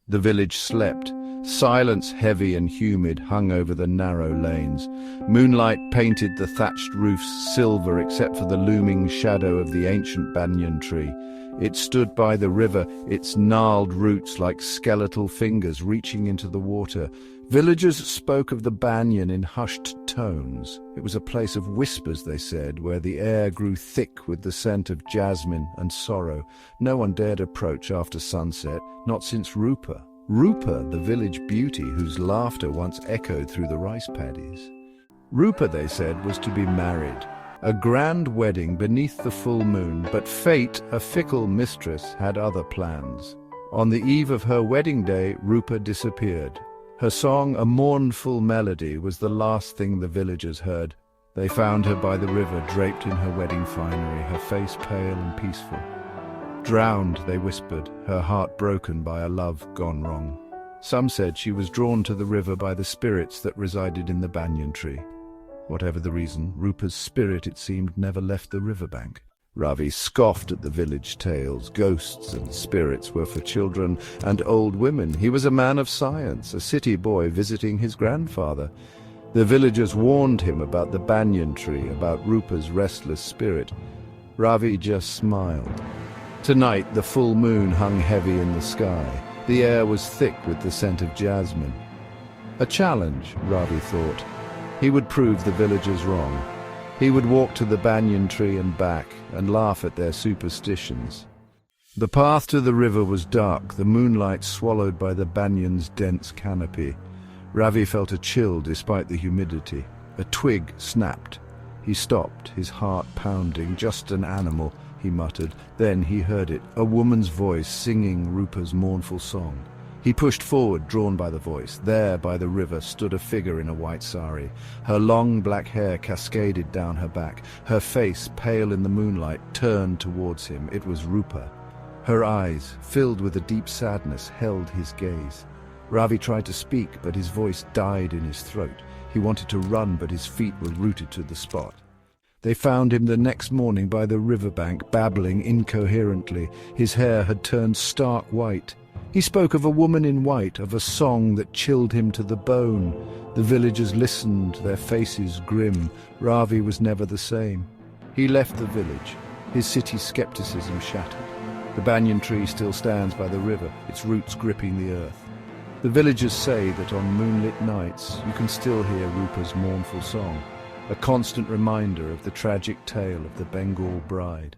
The village slept. Silence, heavy and humid, hung over the narrow lanes. Moonlight painted the thatched roofs silver except for the looming shadow of the ancient banyan tree. It stood by the river, its gnarled roots like skeletal fingers reaching into the water. Villagers spoke of the banyan in hushed tones. It was a place of whispers, they said, where the air grew thick with the scent of jasmine and sorrow. No one dared approach after sunset, not since Rupa. Rupa, the village beauty whose laughter once echoed through the rice paddies. Rupa, they said, was to be married. A grand wedding beneath the full moon, but fate, a fickle mistress, had other plans. On the eve of her wedding day, Rupa disappeared. Her song, a mournful melody, was the last thing the villagers heard. They found her by the river, draped in her wedding finery, her face pale and peaceful. Drowned, they whispered, her heart broken by a love gone wrong. Some said she was drawn to the river by the spirits that resided in the banyan tree. Whatever the reason, Rupa's spirit, it seemed, never left the riverbank. Ravi scoffed at the village tales. Ghosts and spirits were for children and old women. He was a man of science, a city boy visiting his grandfather. The villagers warned him about the banyan tree, about Rupa's restless spirit. Ravi just smiled. Tonight, the full moon hung heavy in the sky. The air was thick with the scent of jasmine. A challenge, Ravi thought. He would prove the villagers wrong. He would walk to the banyan tree and back, and laugh at their superstitions. The path to the river was dark, the moonlight swallowed by the banyan's dense canopy. Ravi felt a chill despite the humidity. A twig snapped. He stopped, his heart pounding. Just an animal, he muttered. Then he heard it, a woman's voice singing Rupa's mournful song. He pushed forward, drawn by the voice. There, by the river, stood a figure in a white sari. Her long black hair cascaded down her back. Her face, pale in the moonlight, turned towards him. It was Rupa. Her eyes, filled with a deep sadness, held his gaze. Ravi tried to speak, but his voice died in his throat. He wanted to run, but his feet were rooted to the spot. They found him the next morning by the riverbank, babbling incoherently. His hair had turned stark white. He spoke of a woman in white, of a song that chilled him to the bone. The villagers listened, their faces grim. Ravi was never the same. He left the village, his city skepticism shattered. The banyan tree still stands by the river, its roots gripping the earth. The villagers say that on moonlit nights you can still hear Rupa's mournful song, a constant reminder of the tragic tale of the Bengal bride.